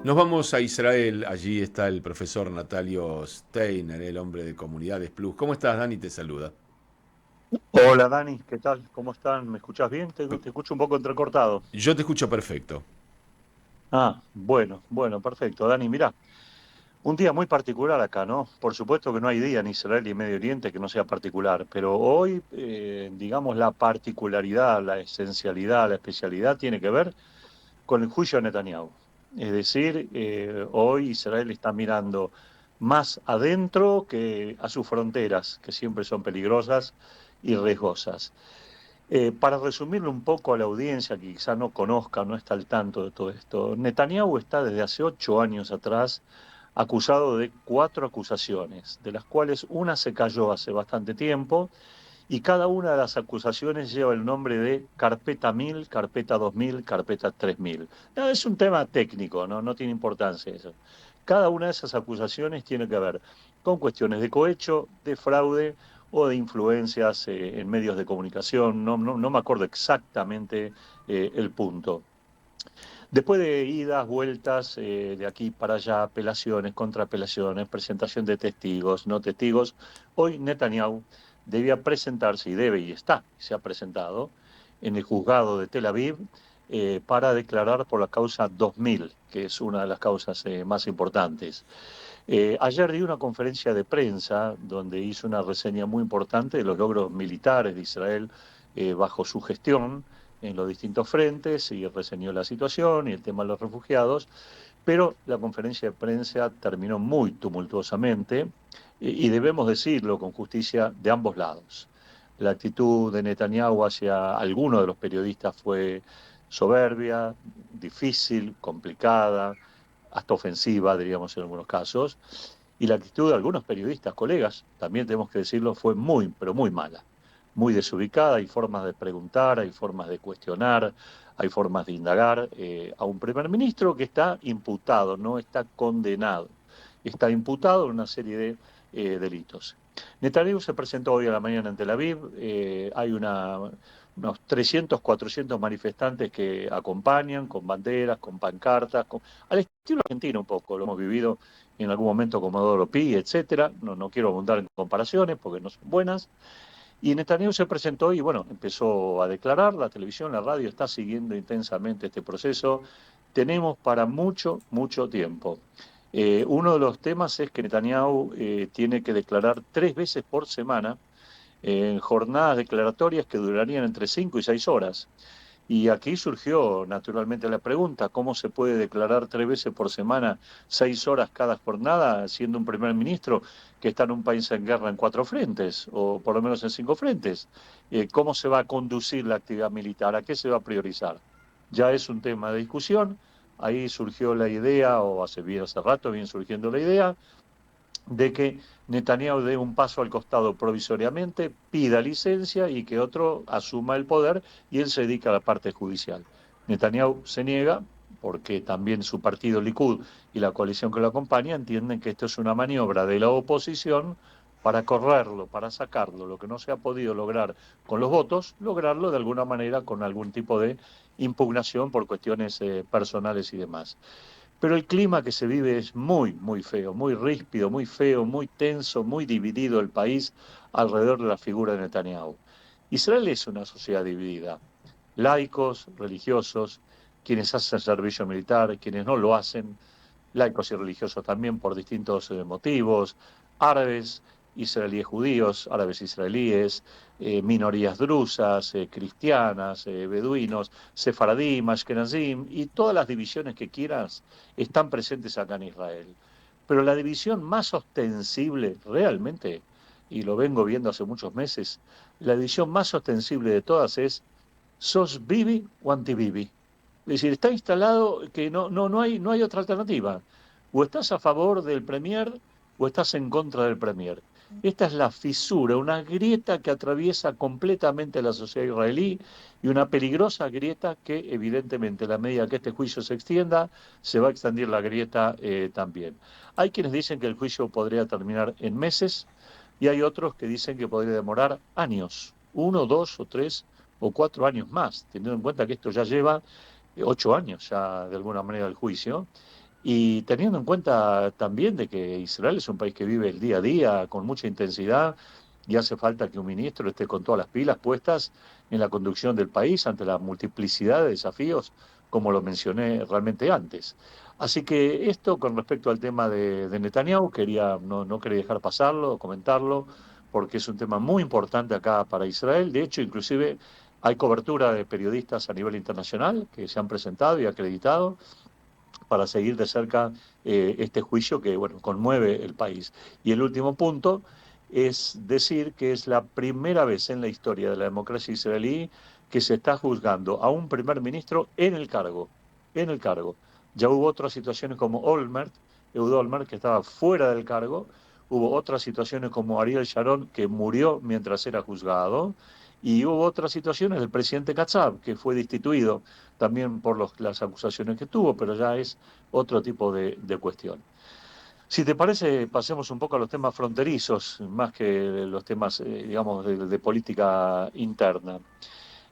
Nos vamos a Israel, allí está el profesor Natalio Steiner, el hombre de Comunidades Plus. ¿Cómo estás, Dani? Te saluda. Hola Dani, ¿qué tal? ¿Cómo están? ¿Me escuchás bien? Te escucho un poco entrecortado. Yo te escucho perfecto. Bueno, perfecto. Dani, mirá, un día muy particular acá, ¿no? Por supuesto que no hay día en Israel y Medio Oriente que no sea particular, pero hoy, digamos, la particularidad, la esencialidad, la especialidad tiene que ver con el juicio a Netanyahu. Es decir, hoy Israel está mirando más adentro que a sus fronteras, que siempre son peligrosas y riesgosas. Para resumirlo un poco a la audiencia que quizá no conozca, no está al tanto de todo esto, Netanyahu está desde hace 8 años atrás acusado de 4 acusaciones, de las cuales una se cayó hace bastante tiempo y cada una de las acusaciones lleva el nombre de carpeta 1000, carpeta 2000, carpeta 3000. No, es un tema técnico, ¿no? No tiene importancia eso. Cada una de esas acusaciones tiene que ver con cuestiones de cohecho, de fraude o de influencias en medios de comunicación. No me acuerdo exactamente el punto. Después de idas, vueltas, de aquí para allá, apelaciones, contraapelaciones, presentación de testigos, no testigos, hoy Netanyahu debía presentarse, y debe y está, se ha presentado, en el juzgado de Tel Aviv para declarar por la causa 2000, que es una de las causas más importantes. Ayer di una conferencia de prensa donde hizo una reseña muy importante de los logros militares de Israel bajo su gestión en los distintos frentes y reseñó la situación y el tema de los refugiados, pero la conferencia de prensa terminó muy tumultuosamente y debemos decirlo con justicia de ambos lados. La actitud de Netanyahu hacia algunos de los periodistas fue soberbia, difícil, complicada, hasta ofensiva, diríamos en algunos casos, y la actitud de algunos periodistas, colegas, también tenemos que decirlo, fue muy, pero muy mala, muy desubicada. Hay formas de preguntar, hay formas de cuestionar, hay formas de indagar a un primer ministro que está imputado, no está condenado, está imputado en una serie de delitos. Netanyahu se presentó hoy a la mañana en Tel Aviv, hay unos 300, 400 manifestantes que acompañan con banderas, con pancartas, al estilo argentino un poco, lo hemos vivido en algún momento Comodoro Pi, etcétera. No quiero abundar en comparaciones porque no son buenas. Y Netanyahu se presentó y bueno, empezó a declarar, la televisión, la radio está siguiendo intensamente este proceso. Tenemos para mucho, mucho tiempo. Uno de los temas es que Netanyahu tiene que declarar 3 veces por semana en jornadas declaratorias que durarían entre 5 y 6 horas. Y aquí surgió naturalmente la pregunta, ¿cómo se puede declarar 3 veces por semana, 6 horas cada jornada, siendo un primer ministro que está en un país en guerra en 4 frentes, o por lo menos en 5 frentes? ¿Cómo se va a conducir la actividad militar? ¿A qué se va a priorizar? Ya es un tema de discusión. Ahí surgió la idea, o hace rato viene surgiendo la idea, de que Netanyahu dé un paso al costado provisoriamente, pida licencia y que otro asuma el poder y él se dedica a la parte judicial. Netanyahu se niega porque también su partido Likud y la coalición que lo acompaña entienden que esto es una maniobra de la oposición para correrlo, para sacarlo, lo que no se ha podido lograr con los votos, lograrlo de alguna manera con algún tipo de impugnación por cuestiones personales y demás. Pero el clima que se vive es muy, muy feo, muy ríspido, muy feo, muy tenso, muy dividido el país alrededor de la figura de Netanyahu. Israel es una sociedad dividida. Laicos, religiosos, quienes hacen servicio militar, quienes no lo hacen, laicos y religiosos también por distintos motivos, árabes, israelíes judíos, árabes israelíes, minorías drusas, cristianas, beduinos, sefaradim, ashkenazim, y todas las divisiones que quieras están presentes acá en Israel. Pero la división más ostensible realmente, y lo vengo viendo hace muchos meses, la división más ostensible de todas es ¿sos Bibi o anti-Bibi? Es decir, está instalado que no hay otra alternativa. O estás a favor del Premier o estás en contra del Premier. Esta es la fisura, una grieta que atraviesa completamente la sociedad israelí y una peligrosa grieta que evidentemente a la medida que este juicio se extienda, se va a extender la grieta también. Hay quienes dicen que el juicio podría terminar en meses y hay otros que dicen que podría demorar años, 1, 2 o 3 o 4 años más, teniendo en cuenta que esto ya lleva 8 años ya de alguna manera el juicio, y teniendo en cuenta también de que Israel es un país que vive el día a día con mucha intensidad y hace falta que un ministro esté con todas las pilas puestas en la conducción del país ante la multiplicidad de desafíos, como lo mencioné realmente antes. Así que esto con respecto al tema de Netanyahu, no quería dejar pasarlo, comentarlo, porque es un tema muy importante acá para Israel. De hecho, inclusive hay cobertura de periodistas a nivel internacional que se han presentado y acreditado para seguir de cerca este juicio que, bueno, conmueve el país. Y el último punto es decir que es la primera vez en la historia de la democracia israelí que se está juzgando a un primer ministro en el cargo. Ya hubo otras situaciones como Ehud Olmert, que estaba fuera del cargo, hubo otras situaciones como Ariel Sharon, que murió mientras era juzgado, y hubo otras situaciones del presidente Katzab, que fue destituido también por las acusaciones que tuvo, pero ya es otro tipo de cuestión. Si te parece, pasemos un poco a los temas fronterizos, más que los temas, digamos, de política interna.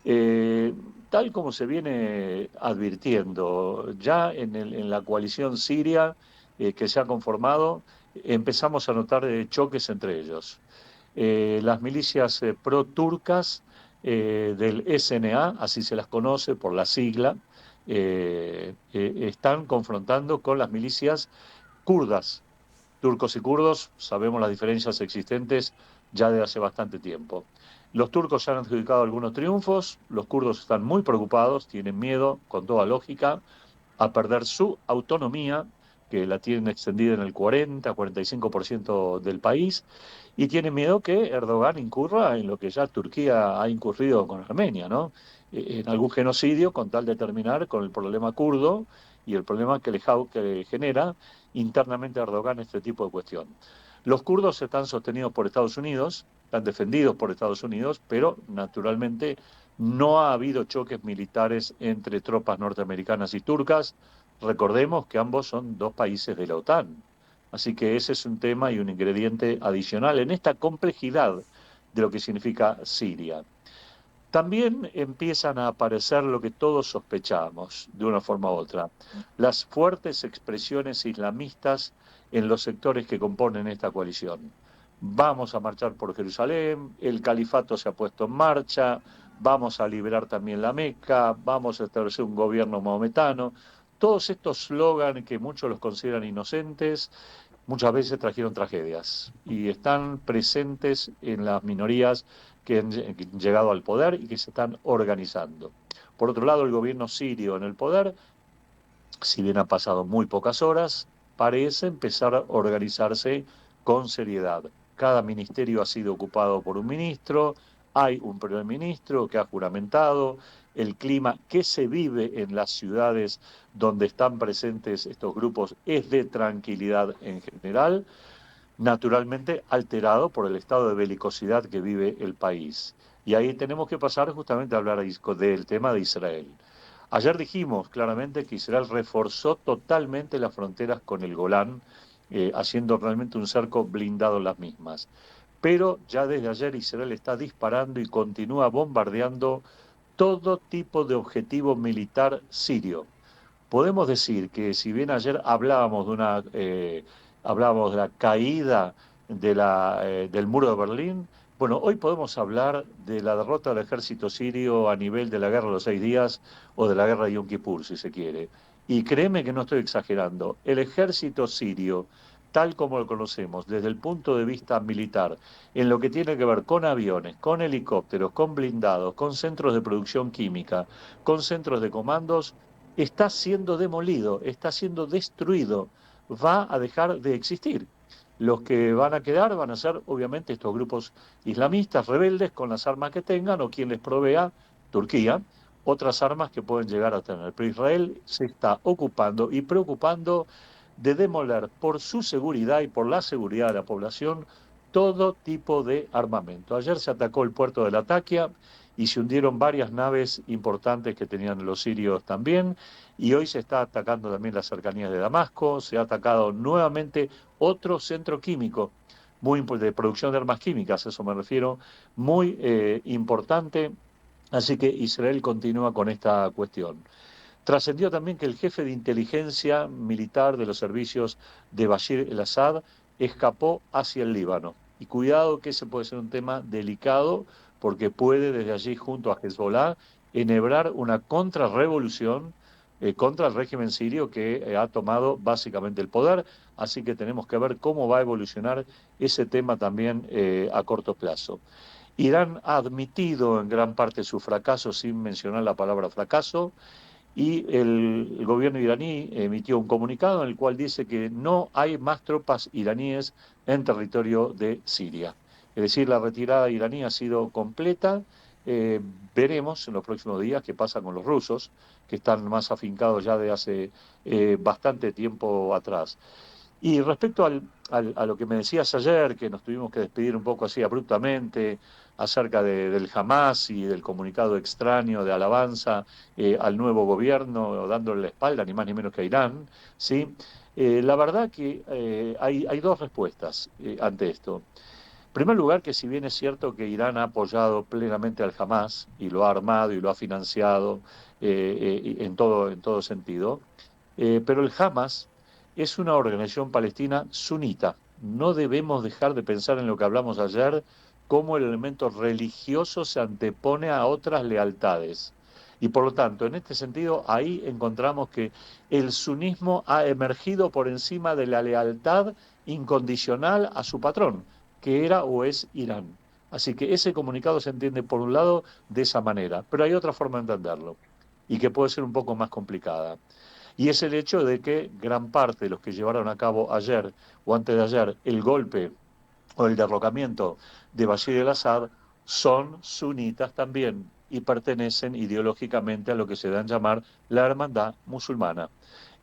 Eh, Tal como se viene advirtiendo, ya en la coalición siria que se ha conformado, empezamos a notar choques entre ellos. Las milicias pro-turcas del SNA, así se las conoce por la sigla, están confrontando con las milicias kurdas. Turcos y kurdos, sabemos las diferencias existentes ya de hace bastante tiempo. Los turcos han adjudicado algunos triunfos, los kurdos están muy preocupados, tienen miedo, con toda lógica, a perder su autonomía, que la tienen extendida en el 40-45% del país, y tienen miedo que Erdogan incurra en lo que ya Turquía ha incurrido con Armenia, ¿no? En algún genocidio con tal de terminar con el problema kurdo y el problema que genera internamente a Erdogan este tipo de cuestión. Los kurdos están sostenidos por Estados Unidos, están defendidos por Estados Unidos, pero naturalmente no ha habido choques militares entre tropas norteamericanas y turcas. Recordemos que ambos son dos países de la OTAN. Así que ese es un tema y un ingrediente adicional en esta complejidad de lo que significa Siria. También empiezan a aparecer lo que todos sospechamos, de una forma u otra, las fuertes expresiones islamistas en los sectores que componen esta coalición. Vamos a marchar por Jerusalén, el califato se ha puesto en marcha, vamos a liberar también la Meca, vamos a establecer un gobierno maometano. Todos estos slogans que muchos los consideran inocentes, muchas veces trajeron tragedias y están presentes en las minorías que han llegado al poder y que se están organizando. Por otro lado, el gobierno sirio en el poder, si bien ha pasado muy pocas horas, parece empezar a organizarse con seriedad. Cada ministerio ha sido ocupado por un ministro, hay un primer ministro que ha juramentado, el clima que se vive en las ciudades donde están presentes estos grupos es de tranquilidad en general, naturalmente alterado por el estado de belicosidad que vive el país. Y ahí tenemos que pasar justamente a hablar del tema de Israel. Ayer dijimos claramente que Israel reforzó totalmente las fronteras con el Golán, haciendo realmente un cerco blindado en las mismas. Pero ya desde ayer Israel está disparando y continúa bombardeando todo tipo de objetivo militar sirio. Podemos decir que si bien ayer hablábamos de la caída del muro de Berlín, bueno, hoy podemos hablar de la derrota del ejército sirio a nivel de la guerra de los 6 días o de la guerra de Yom Kippur, si se quiere. Y créeme que no estoy exagerando, el ejército sirio, tal como lo conocemos desde el punto de vista militar, en lo que tiene que ver con aviones, con helicópteros, con blindados, con centros de producción química, con centros de comandos, está siendo demolido, está siendo destruido, va a dejar de existir. Los que van a quedar van a ser obviamente estos grupos islamistas rebeldes con las armas que tengan o quien les provea, Turquía, otras armas que pueden llegar a tener. Pero Israel se está ocupando y preocupando de demoler por su seguridad y por la seguridad de la población todo tipo de armamento. Ayer se atacó el puerto de Latakia y se hundieron varias naves importantes que tenían los sirios también, y hoy se está atacando también las cercanías de Damasco, se ha atacado nuevamente otro centro químico, de producción de armas químicas, a eso me refiero, muy importante Así que Israel continúa con esta cuestión. Trascendió también que el jefe de inteligencia militar de los servicios de Bashir el-Assad escapó hacia el Líbano. Y cuidado que ese puede ser un tema delicado porque puede desde allí junto a Hezbollah enhebrar una contrarrevolución contra el régimen sirio que ha tomado básicamente el poder. Así que tenemos que ver cómo va a evolucionar ese tema también a corto plazo. Irán ha admitido en gran parte su fracaso sin mencionar la palabra fracaso y el gobierno iraní emitió un comunicado en el cual dice que no hay más tropas iraníes en territorio de Siria. Es decir, la retirada iraní ha sido completa. Eh, Veremos en los próximos días qué pasa con los rusos, que están más afincados ya de hace bastante tiempo atrás. Y respecto a lo que me decías ayer, que nos tuvimos que despedir un poco así abruptamente acerca del Hamas y del comunicado extraño de alabanza al nuevo gobierno, dándole la espalda, ni más ni menos que a Irán, ¿sí? La verdad que hay dos respuestas ante esto. En primer lugar, que si bien es cierto que Irán ha apoyado plenamente al Hamas y lo ha armado y lo ha financiado en todo sentido, pero el Hamas es una organización palestina sunita. No debemos dejar de pensar en lo que hablamos ayer, cómo el elemento religioso se antepone a otras lealtades. Y por lo tanto, en este sentido, ahí encontramos que el sunismo ha emergido por encima de la lealtad incondicional a su patrón, que era o es Irán. Así que ese comunicado se entiende por un lado de esa manera, pero hay otra forma de entenderlo y que puede ser un poco más complicada. Y es el hecho de que gran parte de los que llevaron a cabo ayer o antes de ayer el golpe o el derrocamiento de Bashir el-Assad son sunitas también y pertenecen ideológicamente a lo que se dan a llamar la hermandad musulmana.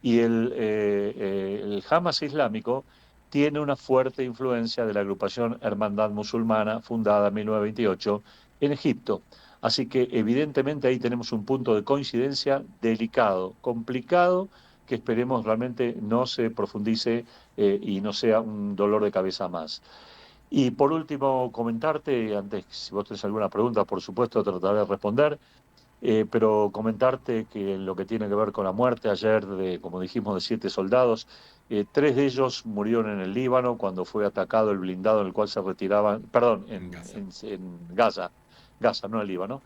Y el Hamas islámico tiene una fuerte influencia de la agrupación Hermandad Musulmana, fundada en 1928 en Egipto. Así que evidentemente ahí tenemos un punto de coincidencia delicado, complicado, que esperemos realmente no se profundice y no sea un dolor de cabeza más. Y por último, comentarte, antes, si vos tenés alguna pregunta, por supuesto, trataré de responder, pero comentarte que en lo que tiene que ver con la muerte ayer, como dijimos, de 7 soldados, 3 de ellos murieron en el Líbano cuando fue atacado el blindado en el cual se retiraban, perdón, En Gaza. en Gaza, Gaza, no el Líbano,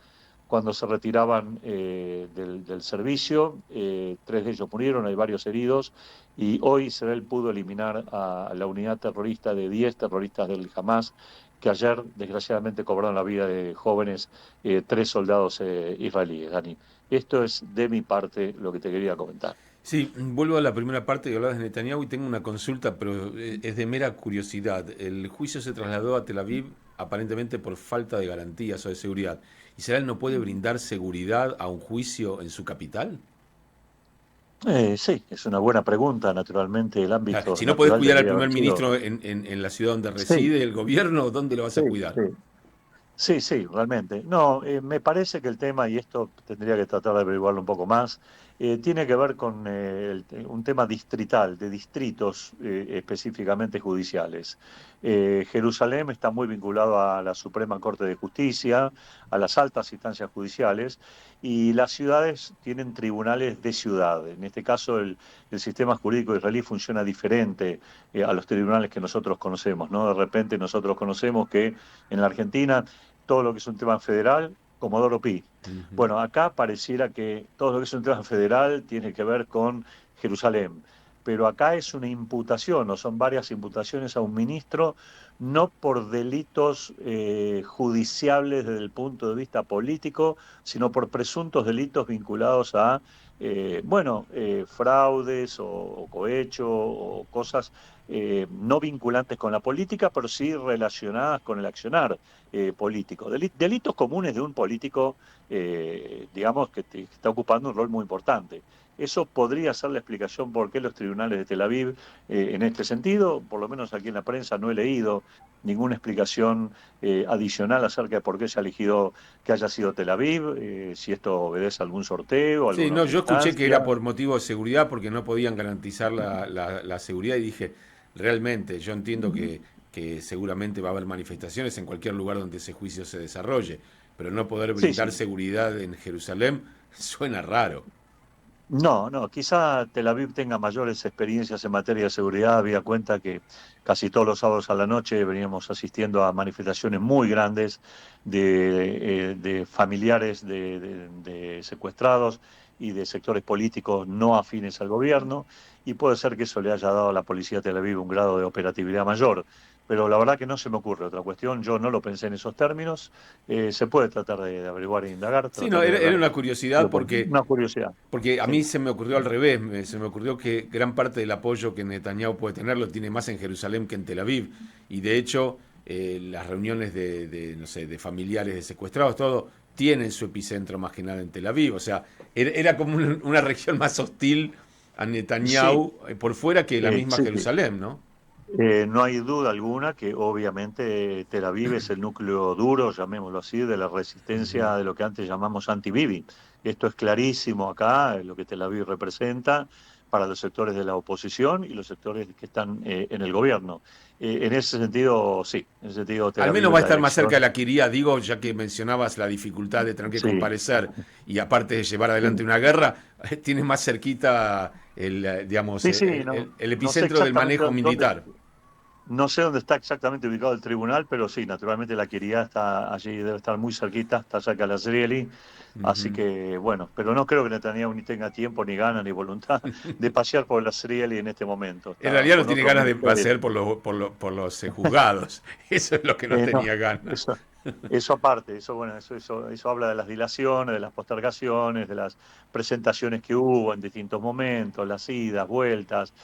cuando se retiraban del servicio, 3 de ellos murieron, hay varios heridos, y hoy Israel pudo eliminar a la unidad terrorista de 10 terroristas del Hamas, que ayer desgraciadamente cobraron la vida de jóvenes 3 soldados israelíes, Dani. Esto es de mi parte lo que te quería comentar. Sí, vuelvo a la primera parte que hablabas de Netanyahu y tengo una consulta, pero es de mera curiosidad. El juicio se trasladó a Tel Aviv aparentemente por falta de garantías o de seguridad. ¿Israel no puede brindar seguridad a un juicio en su capital? Sí, es una buena pregunta, naturalmente el Claro, ámbito si no podés natural cuidar al debería primer haber sido... ministro en la ciudad donde Sí, reside el gobierno, ¿dónde lo vas sí, a cuidar? sí. Sí, sí, realmente. No, me parece que el tema, y esto tendría que tratar de averiguarlo un poco más, tiene que ver con un tema distrital, de distritos específicamente judiciales. Jerusalén está muy vinculado a la Suprema Corte de Justicia, a las altas instancias judiciales, y las ciudades tienen tribunales de ciudad. En este caso, el sistema jurídico israelí funciona diferente a los tribunales que nosotros conocemos, ¿no? De repente nosotros conocemos que en la Argentina todo lo que es un tema federal, Comodoro Pi. Ujú. Bueno, acá pareciera que todo lo que es un tema federal tiene que ver con Jerusalén, pero acá es una imputación, o son varias imputaciones a un ministro, no por delitos judiciables desde el punto de vista político, sino por presuntos delitos vinculados a, fraudes o cohecho o cosas no vinculantes con la política, pero sí relacionadas con el accionar político. Delitos comunes de un político, digamos, que está ocupando un rol muy importante. Eso podría ser la explicación por qué los tribunales de Tel Aviv, en este sentido, por lo menos aquí en la prensa no he leído ninguna explicación adicional acerca de por qué se ha elegido que haya sido Tel Aviv, si esto obedece a algún sorteo, Sí, alguna no, otra yo escuché que era instancia. por motivo de seguridad, porque no podían garantizar la seguridad y dije, realmente, yo entiendo que seguramente va a haber manifestaciones en cualquier lugar donde ese juicio se desarrolle, pero no poder Sí, brindar sí. seguridad en Jerusalén suena raro. No, no, quizá Tel Aviv tenga mayores experiencias en materia de seguridad. Había cuenta que casi todos los sábados a la noche veníamos asistiendo a manifestaciones muy grandes de familiares de secuestrados y de sectores políticos no afines al gobierno, y puede ser que eso le haya dado a la policía de Tel Aviv un grado de operatividad mayor. Pero la verdad que no se me ocurre otra cuestión. Yo no lo pensé en esos términos. Se puede tratar de averiguar e indagar, Sí, no, tratar de era ver. una curiosidad porque Una curiosidad. porque a Sí. mí se me ocurrió al revés, se me ocurrió que gran parte del apoyo que Netanyahu puede tener lo tiene más en Jerusalén que en Tel Aviv. Y de hecho, las reuniones no sé, de familiares de secuestrados, todo, tienen su epicentro más que nada en Tel Aviv. O sea, era como una región más hostil a Sí, Netanyahu por fuera que la misma sí, sí. Jerusalén, ¿no? No hay duda alguna que obviamente Tel Aviv es el núcleo duro, llamémoslo así, de la Ujú. resistencia de lo que antes llamamos anti-Bibi. Esto es clarísimo acá, lo que Tel Aviv representa para los sectores de la oposición y los sectores que están en el gobierno. En ese sentido, sí, en ese sentido Tel Al Aviv menos es va a la estar más cerca de elección. la Quiría, digo, ya que mencionabas la dificultad de tener que Sí, comparecer y aparte de llevar adelante sí, una guerra, tiene más cerquita digamos, sí, sí, no, el no sé epicentro del exactamente manejo dónde. militar. No sé dónde está exactamente ubicado el tribunal, pero sí, naturalmente la Quería está allí, debe estar muy cerquita, está cerca de la Srieli, así Ujú. que bueno, pero no creo que Netanyahu ni tenga tiempo, ni ganas, ni voluntad de pasear por la Srieli en este momento, En está realidad no con tiene otros ganas de menesteres. pasear por los juzgados. Eso es lo que no No, tenía ganas. eso, eso aparte, eso bueno, eso habla de las dilaciones, de las postergaciones, de las presentaciones que hubo en distintos momentos, las idas, vueltas.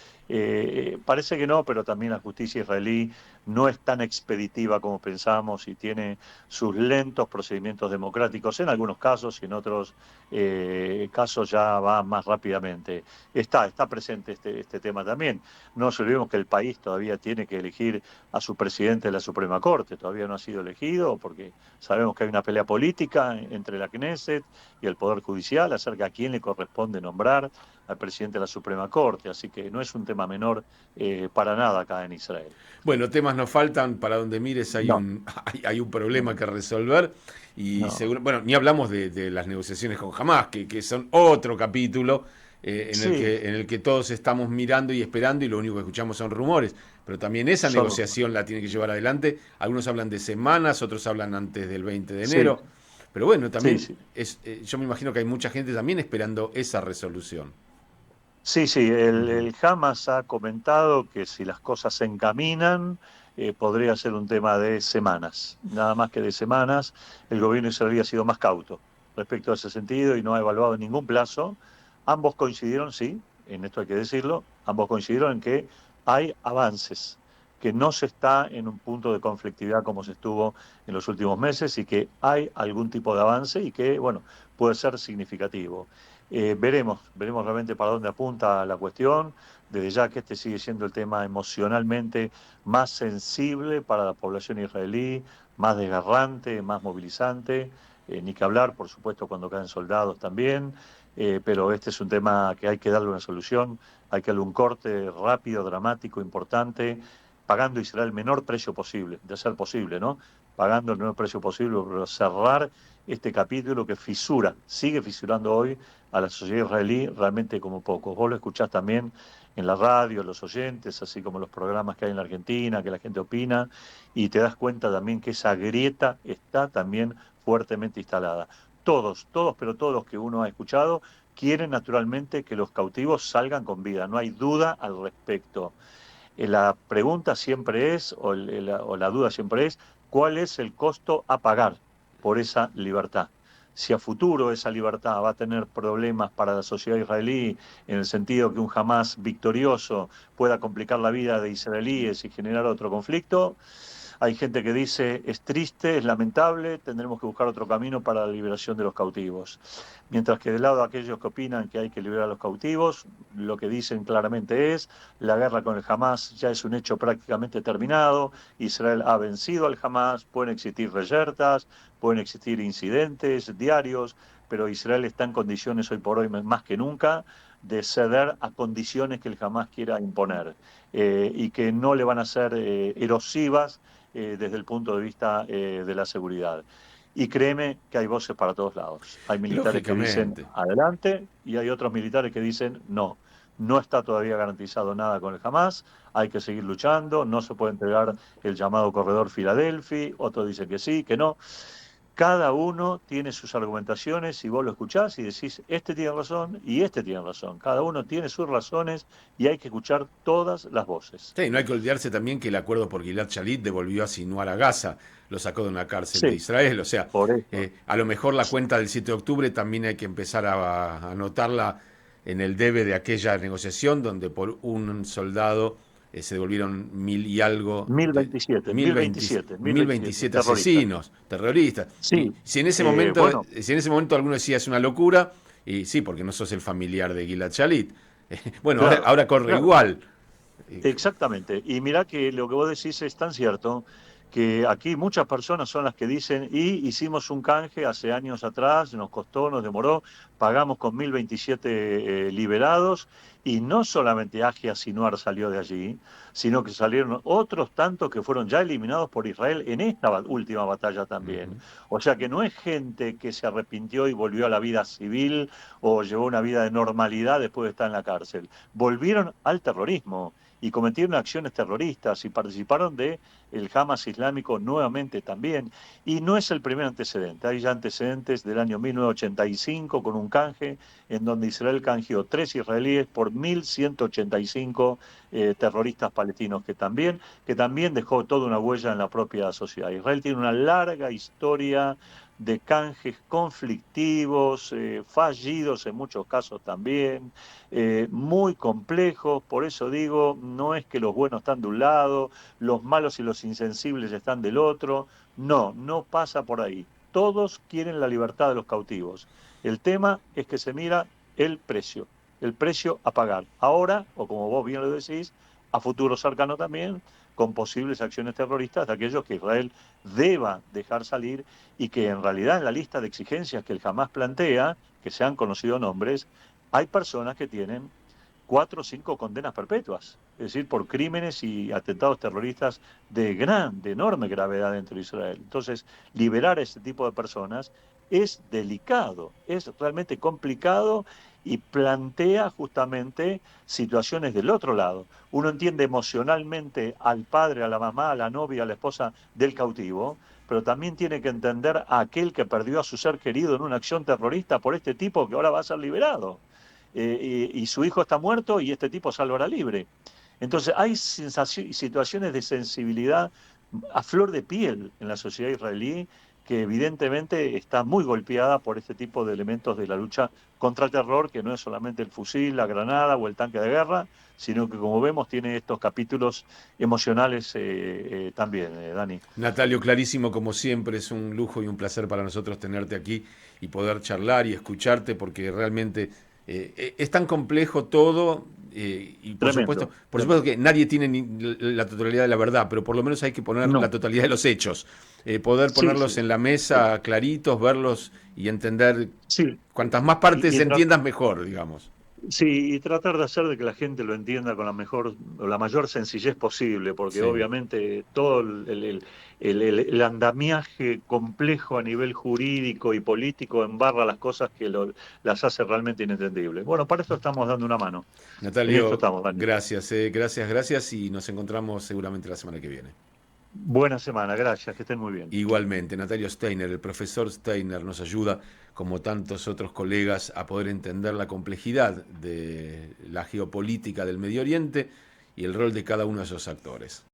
Parece que no, pero también la justicia israelí no es tan expeditiva como pensamos y tiene sus lentos procedimientos democráticos en algunos casos y en otros casos ya va más rápidamente. Está presente este tema también. No nos olvidemos que el país todavía tiene que elegir a su presidente de la Suprema Corte. Todavía no ha sido elegido porque sabemos que hay una pelea política entre la Knesset y el Poder Judicial acerca a quién le corresponde nombrar al presidente de la Suprema Corte. Así que no es un tema menor para nada acá en Israel. Bueno, temas nos faltan, para donde mires No, hay un problema no, que resolver y no. seguro, bueno, ni hablamos de las negociaciones con Hamas, que son otro capítulo Sí, en el que todos estamos mirando y esperando y lo único que escuchamos son rumores, pero también esa solo. negociación la tiene que llevar adelante. Algunos hablan de semanas, otros hablan antes del 20 de Sí, enero, pero bueno, sí, también sí. yo me imagino que hay mucha gente también esperando esa resolución. Sí, sí, Ujú. el Hamas ha comentado que si las cosas se encaminan, podría ser un tema de semanas, nada más que de semanas. El gobierno israelí ha sido más cauto respecto a ese sentido y no ha evaluado ningún plazo. Ambos coincidieron, sí, en esto hay que decirlo, ambos coincidieron en que hay avances, que no se está en un punto de conflictividad como se estuvo en los últimos meses y que hay algún tipo de avance y que, bueno, puede ser significativo. Veremos realmente para dónde apunta la cuestión, desde ya que este sigue siendo el tema emocionalmente más sensible para la población israelí, más desgarrante, más movilizante, ni que hablar, por supuesto, cuando caen soldados también, pero este es un tema que hay que darle una solución, hay que darle un corte rápido, dramático, importante, pagando Israel el menor precio posible, de ser posible, ¿no? Pagando el menor precio posible, pero cerrar este capítulo que fisura, sigue fisurando hoy a la sociedad israelí realmente como pocos. Vos lo escuchás también en la radio, los oyentes, así como los programas que hay en la Argentina, que la gente opina, y te das cuenta también que esa grieta está también fuertemente instalada. Todos, pero todos los que uno ha escuchado quieren naturalmente que los cautivos salgan con vida, no hay duda al respecto. La pregunta siempre es, o la duda siempre es, ¿cuál es el costo a pagar por esa libertad? Si a futuro esa libertad va a tener problemas para la sociedad israelí, en el sentido que un Hamas victorioso pueda complicar la vida de israelíes y generar otro conflicto, hay gente que dice, es triste, es lamentable, tendremos que buscar otro camino para la liberación de los cautivos. Mientras que del lado de aquellos que opinan que hay que liberar a los cautivos, lo que dicen claramente es, la guerra con el Hamas ya es un hecho prácticamente terminado, Israel ha vencido al Hamas, pueden existir reyertas, pueden existir incidentes diarios, pero Israel está en condiciones hoy por hoy más que nunca de ceder a condiciones que el Hamas quiera imponer y que no le van a ser erosivas desde el punto de vista de la seguridad. Y créeme que hay voces para todos lados. Hay militares que dicen Lógicamente. adelante y hay otros militares que dicen no. No está todavía garantizado nada con el Hamas, hay que seguir luchando, no se puede entregar el llamado corredor Filadelfia, otros dicen que sí, que no. Cada uno tiene sus argumentaciones y vos lo escuchás y decís, este tiene razón y este tiene razón. Cada uno tiene sus razones y hay que escuchar todas las voces. Sí, no hay que olvidarse también que el acuerdo por Gilad Shalit devolvió a Sinwar a Gaza, lo sacó de una cárcel de Sí, Israel. O sea, por eso. a lo mejor la cuenta del 7 de octubre también hay que empezar a anotarla en el debe de aquella negociación donde por un soldado se devolvieron mil y algo, Mil veintisiete, mil mil veinte, veintisiete, mil mil veintisiete, veintisiete terroristas. asesinos, terroristas. Y Sí, bueno, si en ese momento alguno decía es una locura, y sí, porque no sos el familiar de Gilad Shalit. Bueno, claro, ahora corre claro. igual. Eh, Exactamente. Y mira que lo que vos decís es tan cierto que aquí muchas personas son las que dicen, y hicimos un canje hace años atrás, nos costó, nos demoró, pagamos con 1027 liberados, y no solamente Agia Sinuar salió de allí, sino que salieron otros tantos que fueron ya eliminados por Israel en esta última batalla también. Ujú. O sea que no es gente que se arrepintió y volvió a la vida civil o llevó una vida de normalidad después de estar en la cárcel. Volvieron al terrorismo y cometieron acciones terroristas y participaron de el Hamas islámico nuevamente también. Y no es el primer antecedente, hay ya antecedentes del año 1985 con un canje en donde Israel canjeó 3 israelíes por 1.185 terroristas palestinos, que también dejó toda una huella en la propia sociedad. Israel tiene una larga historia de canjes conflictivos, fallidos en muchos casos también, muy complejos. Por eso digo, no es que los buenos están de un lado, los malos y los insensibles están del otro. No, no pasa por ahí. Todos quieren la libertad de los cautivos. El tema es que se mira el precio a pagar. Ahora, o como vos bien lo decís, a futuro cercano también, con posibles acciones terroristas de aquellos que Israel deba dejar salir y que en realidad en la lista de exigencias que él jamás plantea, que se han conocido nombres, hay personas que tienen 4 o 5 condenas perpetuas, es decir, por crímenes y atentados terroristas de enorme gravedad dentro de Israel. Entonces, liberar a este tipo de personas es delicado, es realmente complicado y plantea justamente situaciones del otro lado. Uno entiende emocionalmente al padre, a la mamá, a la novia, a la esposa del cautivo, pero también tiene que entender a aquel que perdió a su ser querido en una acción terrorista por este tipo que ahora va a ser liberado. Y su hijo está muerto y este tipo saldrá libre. Entonces hay situaciones de sensibilidad a flor de piel en la sociedad israelí que evidentemente está muy golpeada por este tipo de elementos de la lucha contra el terror, que no es solamente el fusil, la granada o el tanque de guerra, sino que como vemos tiene estos capítulos emocionales también, Dani. Natalio, clarísimo como siempre, es un lujo y un placer para nosotros tenerte aquí y poder charlar y escucharte porque realmente es tan complejo todo y Tremendo, por supuesto tremendo. que nadie tiene la totalidad de la verdad, pero por lo menos hay que poner la No, totalidad de los hechos, poder sí, ponerlos sí, en la sí, mesa claritos, verlos y entender sí. cuantas más partes Y, y tra- entiendas mejor, digamos. Sí, y tratar de hacer de que la gente lo entienda con la mejor o la mayor sencillez posible, porque Sí. obviamente todo el andamiaje complejo a nivel jurídico y político embarra las cosas que las hace realmente inentendibles. Bueno, para esto estamos dando una mano. En esto Natalio, estamos, Dani. gracias, gracias, gracias y nos encontramos seguramente la semana que viene. Buena semana, gracias, que estén muy bien. Igualmente, Natalio Steiner, el profesor Steiner, nos ayuda, como tantos otros colegas, a poder entender la complejidad de la geopolítica del Medio Oriente y el rol de cada uno de esos actores.